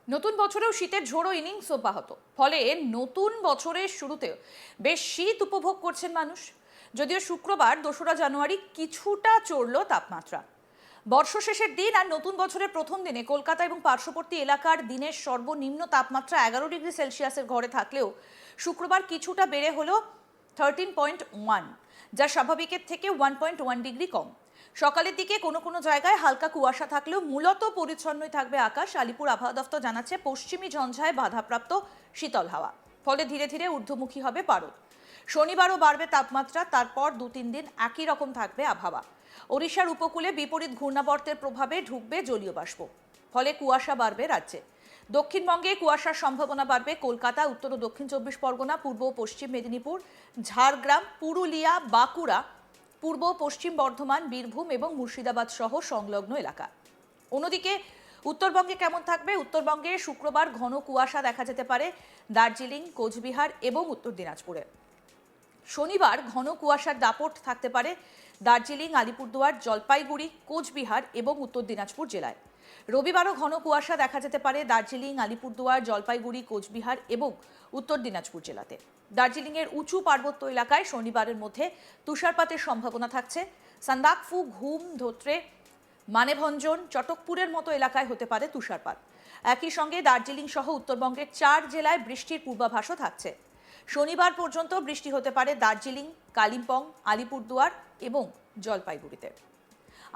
নতুন বছরেও শীতের ঝোড়ো ইনিংস অব্যাহত, ফলে নতুন বছরের শুরুতে বেশ শীত উপভোগ করছেন মানুষ। যদিও শুক্রবার 2রা জানুয়ারি কিছুটা চড়ল তাপমাত্রা। বর্ষশেষের দিন আর নতুন বছরের প্রথম দিনে কলকাতা এবং পার্শ্ববর্তী এলাকার দিনের সর্বনিম্ন তাপমাত্রা 11 ডিগ্রি সেলসিয়াসের ঘরে থাকলেও শুক্রবার কিছুটা বেড়ে হলো 13.1, যা স্বাভাবিকের থেকে 1.1 ডিগ্রি কম। সকালের দিকে কোনো কোনো জায়গায় হালকা কুয়াশা থাকলেও মূলত পরিচ্ছন্নই থাকবে আকাশ। আলিপুর আবহাওয়া দফতর জানাচ্ছে, পশ্চিমী ঝঞ্ঝায় বাধাপ্রাপ্ত শীতল হাওয়া, ফলে ধীরে ধীরে ঊর্ধ্বমুখী হবে পারদ। শনিবারও বাড়বে তাপমাত্রা, তারপর 2-3 দিন একই রকম থাকবে আবহাওয়া। ওড়িশার উপকূলে বিপরীত ঘূর্ণাবর্তের প্রভাবে ঢুকবে জলীয় বাষ্প, ফলে কুয়াশা বাড়বে রাজ্যে। দক্ষিণবঙ্গে কুয়াশার সম্ভাবনা বাড়বে কলকাতা, উত্তর ও দক্ষিণ 24 পরগনা, পূর্ব ও পশ্চিম মেদিনীপুর, ঝাড়গ্রাম, পুরুলিয়া, বাঁকুড়া, পূর্ব পশ্চিম বর্ধমান, বীরভূম এবং মুর্শিদাবাদ সহ সংলগ্ন এলাকা। অন্যদিকে উত্তরবঙ্গে কেমন থাকবে? উত্তরবঙ্গে শুক্রবার ঘন কুয়াশা দেখা যেতে পারে দার্জিলিং, কোচবিহার এবং উত্তর দিনাজপুরে। শনিবার ঘন কুয়াশার দাপট থাকতে পারে দার্জিলিং, আলিপুরদুয়ার, জলপাইগুড়ি, কোচবিহার এবং উত্তর দিনাজপুর জেলায়। রবিবারও ঘন কুয়াশা দেখা যেতে পারে দার্জিলিং, আলিপুরদুয়ার, জলপাইগুড়ি, কোচবিহার এবং উত্তর দিনাজপুর জেলাতে। দার্জিলিংয়ের উঁচু পার্বত্য এলাকায় শনিবারের মধ্যে তুষারপাতের সম্ভাবনা থাকছে। সান্দাকফু, ঘুম, ধোত্রে, মানেভঞ্জন, চটকপুরের মতো এলাকায় হতে পারে তুষারপাত। একই সঙ্গে দার্জিলিং সহ উত্তরবঙ্গের 4 জেলায় বৃষ্টির পূর্বাভাসও থাকছে। শনিবার পর্যন্ত বৃষ্টি হতে পারে দার্জিলিং, কালিম্পং, আলিপুরদুয়ার এবং জলপাইগুড়িতে।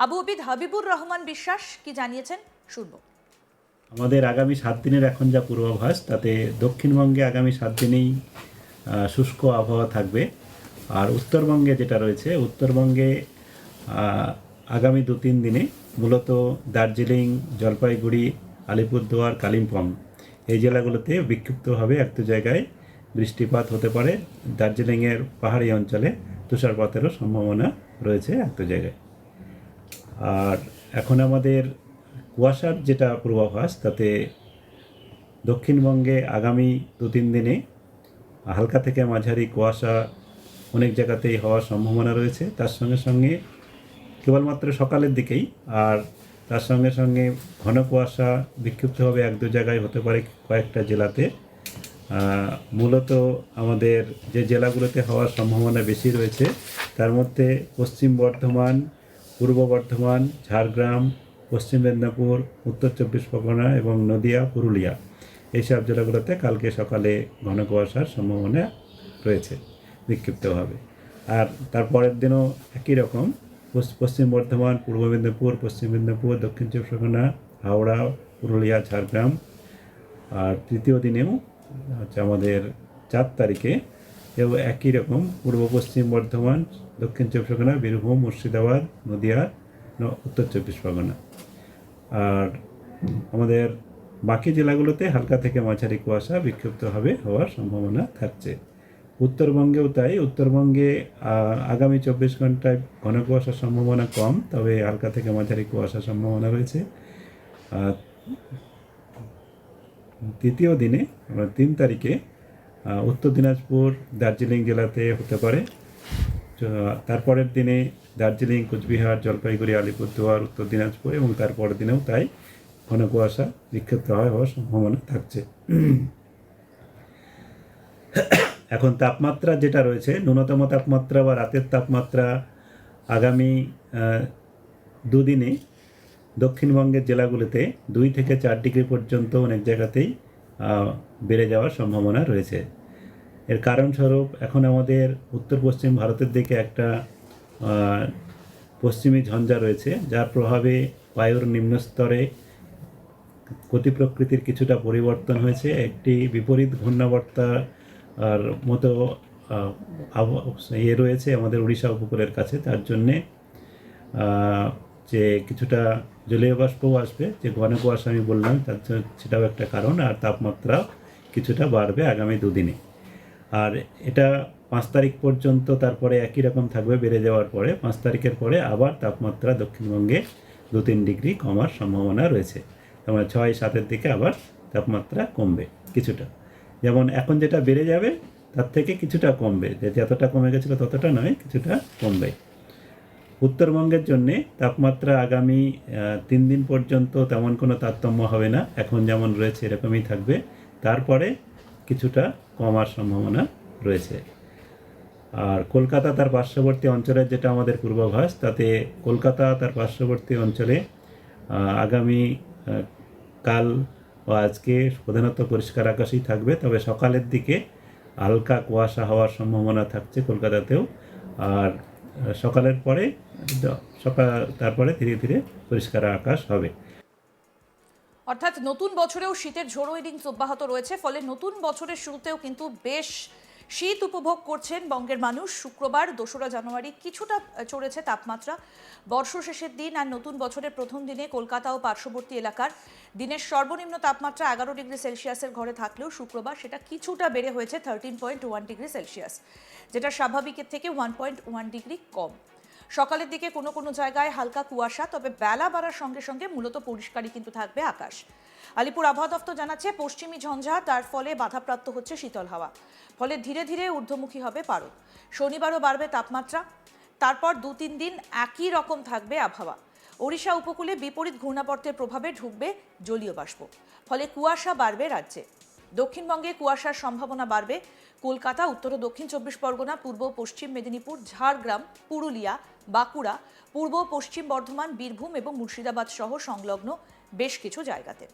আবু আবিদ হাবিবুর রহমান বিশ্বাস কি জানিয়েছেন, শুনব। আমাদের আগামী 7 দিনের এখন যা পূর্বাভাস, তাতে দক্ষিণবঙ্গে আগামী 7 দিনেই শুষ্ক আবহাওয়া থাকবে। আর উত্তরবঙ্গে যেটা রয়েছে, উত্তরবঙ্গে আগামী 2-3 দিনে মূলত দার্জিলিং, জলপাইগুড়ি, আলিপুরদুয়ার, কালিম্পং এই জেলাগুলোতে বিক্ষিপ্তভাবে একটু জায়গায় বৃষ্টিপাত হতে পারে। দার্জিলিংয়ের পাহাড়ি অঞ্চলে তুষারপাতেরও সম্ভাবনা রয়েছে একটু জায়গায়। আর এখন আমাদের কুয়াশার যেটা পূর্বাভাস, তাতে দক্ষিণবঙ্গে আগামী 2-3 দিনে হালকা থেকে মাঝারি কুয়াশা অনেক জায়গাতেই হওয়ার সম্ভাবনা রয়েছে। তার সঙ্গে সঙ্গে কেবলমাত্র সকালের দিকেই, আর তার সঙ্গে সঙ্গে ঘন কুয়াশা বিক্ষিপ্তভাবে 1-2 জায়গায় হতে পারে কয়েকটা জেলাতে। মূলত আমাদের যে জেলাগুলোতে হওয়ার সম্ভাবনা বেশি রয়েছে, তার মধ্যে পশ্চিম বর্ধমান, পূর্ব বর্ধমান, ঝাড়গ্রাম, পশ্চিম মেদিনীপুর, উত্তর 24 পরগনা এবং নদিয়া, পুরুলিয়া এইসব জেলাগুলোতে কালকে সকালে ঘন কুয়াশার সম্ভাবনা রয়েছে বিক্ষিপ্তভাবে। আর তারপরের দিনও একই রকম পশ্চিম বর্ধমান, পূর্ব মেদিনীপুর, পশ্চিম মেদিনীপুর, দক্ষিণ 24 পরগনা, হাওড়া, পুরুলিয়া, ঝাড়গ্রাম। আর তৃতীয় দিনেও হচ্ছে আমাদের 4 তারিখে এও একই রকম পূর্ব পশ্চিম বর্ধমান, দক্ষিণ 24 পরগনা, বীরভূম, মুর্শিদাবাদ, নদিয়া, উত্তর 24 পরগনা। আর আমাদের বাকি জেলাগুলোতে হালকা থেকে মাঝারি কুয়াশা বিক্ষিপ্তভাবে হওয়ার সম্ভাবনা থাকছে। উত্তরবঙ্গেও তাই। উত্তরবঙ্গে আগামী 24 ঘন্টায় ঘন কুয়াশার সম্ভাবনা কম, তবে হালকা থেকে মাঝারি কুয়াশার সম্ভাবনা রয়েছে। আর তৃতীয় দিনে 3 তারিখে উত্তর দিনাজপুর, দার্জিলিং জেলাতে হতে পারে। তারপরের দিনে দার্জিলিং, কোচবিহার, জলপাইগুড়ি, আলিপুরদুয়ার, উত্তর দিনাজপুর এবং তারপরের দিনেও তাই ঘন কুয়াশা বিক্ষিপ্ত হওয়ার সম্ভাবনা থাকছে। এখন তাপমাত্রা যেটা রয়েছে, ন্যূনতম তাপমাত্রা বা রাতের তাপমাত্রা আগামী 2 দিনে দক্ষিণবঙ্গের জেলাগুলিতে 2 থেকে 4 ডিগ্রি পর্যন্ত অনেক জায়গাতেই বেড়ে যাওয়ার সম্ভাবনা রয়েছে। এর কারণস্বরূপ এখন আমাদের উত্তর পশ্চিম ভারতের দিকে একটা পশ্চিমী ঝঞ্ঝা রয়েছে, যার প্রভাবে বায়ুর নিম্নস্তরে গতি প্রকৃতির কিছুটা পরিবর্তন হয়েছে। একটি বিপরীত ঘূর্ণাবর্তার মতো রয়েছে আমাদের উড়িষ্যা উপকূলের কাছে। তার জন্যে যে কিছুটা জলীয় বাষ্পও আসবে, যে ঘন কুয়াশা আমি বললাম, তার জন্য সেটাও একটা কারণ। আর তাপমাত্রা কিছুটা বাড়বে আগামী 2 দিনে। আর এটা 5 তারিখ পর্যন্ত তারপরে একই রকম থাকবে বেড়ে যাওয়ার পরে। 5 তারিখের পরে আবার তাপমাত্রা দক্ষিণবঙ্গে 2-3 ডিগ্রি কমার সম্ভাবনা রয়েছে। তারপরে 6-7-এর দিকে আবার তাপমাত্রা কমবে কিছুটা। যেমন এখন যেটা বেড়ে যাবে তার থেকে কিছুটা কমবে, যে যতটা কমে গেছিলো ততটা নয়, কিছুটা কমবে। উত্তরবঙ্গের জন্যে তাপমাত্রা আগামী 3 দিন পর্যন্ত তেমন কোনো তারতম্য হবে না, এখন যেমন রয়েছে এরকমই থাকবে। তারপরে কিছুটা কমার সম্ভাবনা রয়েছে। আর কলকাতা তার পার্শ্ববর্তী অঞ্চলের যেটা আমাদের পূর্বাভাস, তাতে কলকাতা তার পার্শ্ববর্তী অঞ্চলে আগামী কাল ও আজকে প্রধানত পরিষ্কার আকাশই থাকবে, তবে সকালের দিকে হালকা কুয়াশা হওয়ার সম্ভাবনা থাকছে কলকাতাতেও। আর সকালের পরে তারপরে ধীরে ধীরে পরিষ্কার আকাশ হবে। অর্থাৎ নতুন বছরেও শীতের ঝোড়ো ইনিংস অব্যাহত রয়েছে, ফলে নতুন বছরের শুরুতেও কিন্তু বেশ শীত উপভোগ করছেন বঙ্গের মানুষ। শুক্রবার 2রা জানুয়ারি কিছুটা চড়েছে তাপমাত্রা। বর্ষ শেষের দিন আর নতুন বছরের প্রথম দিনে কলকাতা ও পার্শ্ববর্তী এলাকার দিনের সর্বনিম্ন তাপমাত্রা 11 ডিগ্রি সেলসিয়াসের ঘরে থাকলেও শুক্রবার সেটা কিছুটা বেড়ে হয়েছে 13.1 ডিগ্রি সেলসিয়াস, যেটা স্বাভাবিকের থেকে 1.1 ডিগ্রি কম। সকালের দিকে কোনো কোনো জায়গায় হালকা কুয়াশা, তবে বেলা বাড়ার সঙ্গে সঙ্গে মূলত পরিষ্কারই কিন্তু থাকবে আকাশ। আলিপুর আবহাওয়া দফতর জানাচ্ছে পশ্চিমী ঝঞ্ঝা, তার ফলে বাধাপ্রাপ্ত হচ্ছে শীতল হাওয়া, ফলে ধীরে ধীরে ঊর্ধ্বমুখী হবে পারদ। শনিবারও বাড়বে তাপমাত্রা, তারপর 2-3 দিন একই রকম থাকবে আবহাওয়া। ওড়িশা উপকূলে বিপরীত ঘূর্ণাবর্তের প্রভাবে ঢুকবে জলীয় বাষ্প, ফলে কুয়াশা বাড়বে রাজ্যে। দক্ষিণবঙ্গে কুয়াশার সম্ভাবনা বাড়বে কলকাতা, উত্তর ও দক্ষিণ 24 পরগনা, পূর্ব পশ্চিম মেদিনীপুর, ঝাড়গ্রাম, পুরুলিয়া, বাঁকুড়া, পূর্ব পশ্চিম বর্ধমান, বীরভূম এবং মুর্শিদাবাদ সহ সংলগ্ন বেশ কিছু জায়গাতে।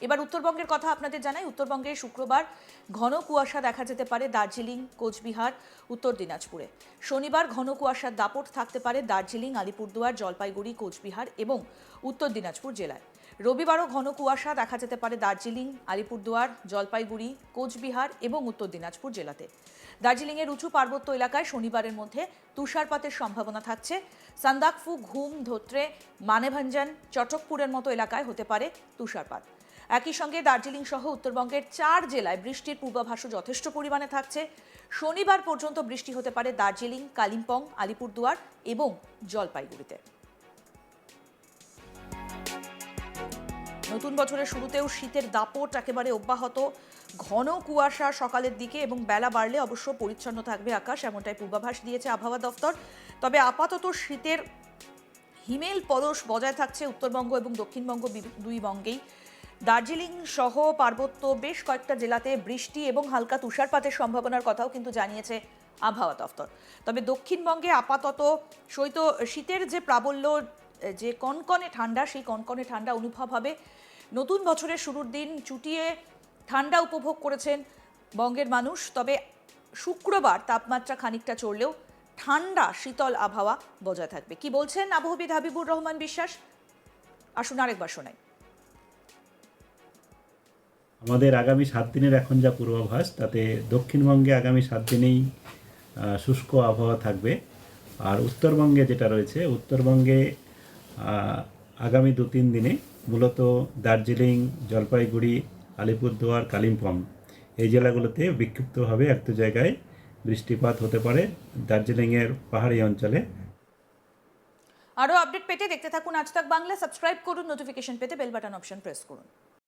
এবার উত্তরবঙ্গের কথা আপনাদের জানাই। উত্তরবঙ্গে শুক্রবার ঘন কুয়াশা দেখা যেতে পারে দার্জিলিং, কোচবিহার, উত্তর দিনাজপুরে। শনিবার ঘন কুয়াশার দাপট থাকতে পারে দার্জিলিং, আলিপুরদুয়ার, জলপাইগুড়ি, কোচবিহার এবং উত্তর দিনাজপুর জেলায়। রবিবারও ঘন কুয়াশা দেখা যেতে পারে দার্জিলিং, আলিপুরদুয়ার, জলপাইগুড়ি, কোচবিহার এবং উত্তর দিনাজপুর জেলাতে। দার্জিলিংয়ের উঁচু পার্বত্য এলাকায় শনিবারের মধ্যে তুষারপাতের সম্ভাবনা থাকছে। সান্দাকফু, ঘুম, ধোত্রে, মানেভঞ্জন, চটকপুরের মতো এলাকায় হতে পারে তুষারপাত। একই সঙ্গে দার্জিলিং সহ উত্তরবঙ্গের 4 জেলায় বৃষ্টির পূর্বাভাসও যথেষ্ট পরিমাণে থাকছে। শনিবার পর্যন্ত বৃষ্টি হতে পারে দার্জিলিং, কালিম্পং, আলিপুরদুয়ার এবং জলপাইগুড়িতে। নতুন বছরের শুরুতেও শীতের দাপট একেবারে অব্যাহত। ঘন কুয়াশা সকালের দিকে এবং বেলা বাড়লে অবশ্য পরিচ্ছন্ন থাকবে আকাশ, এমনটাই পূর্বাভাস দিয়েছে আবহাওয়া দফতর। তবে আপাতত শীতের হিমেল পরশ বজায় থাকছে উত্তরবঙ্গ এবং দক্ষিণবঙ্গ দুই বঙ্গেই। দার্জিলিং সহ পার্বত্য বেশ কয়েকটা জেলাতে বৃষ্টি এবং হালকা তুষারপাতের সম্ভাবনার কথাও কিন্তু জানিয়েছে আবহাওয়া দফতর। তবে দক্ষিণবঙ্গে আপাতত শীতের যে প্রাবল্য, যে কনকনে ঠান্ডা, সেই কনকনে ঠান্ডা অনুভব হবে। নতুন বছরের শুরুর দিন চুটিয়ে ঠান্ডা উপভোগ করেছেন বঙ্গের মানুষ। তবে শুক্রবার তাপমাত্রা খানিকটা চড়লেও ঠান্ডা শীতল আবহাওয়া বজায় থাকবে। কি বলছেন আবহবিদ হাবিবুর রহমান বিশ্বাস, আসুন আরেকবার শোনাই। আমাদের আগামী 7 দিনের এখন যা পূর্বাভাস, তাতে দক্ষিণবঙ্গে আগামী 7 দিনেই শুষ্ক আবহাওয়া থাকবে। আর উত্তরবঙ্গে যেটা রয়েছে, উত্তরবঙ্গে আগামী 2-3 দিনে মূলত দার্জিলিং, জলপাইগুড়ি, আলিপুরদুয়ার, কালিম্পং এই জেলাগুলোতে বিক্ষিপ্তভাবে এক দু জায়গায় বৃষ্টিপাত হতে পারে দার্জিলিংয়ের পাহাড়ি অঞ্চলে। আরও আপডেট পেতে দেখতে থাকুন আজ তাক বাংলা। সাবস্ক্রাইব করুন, নোটিফিকেশন পেতে বেল বাটন অপশন প্রেস করুন।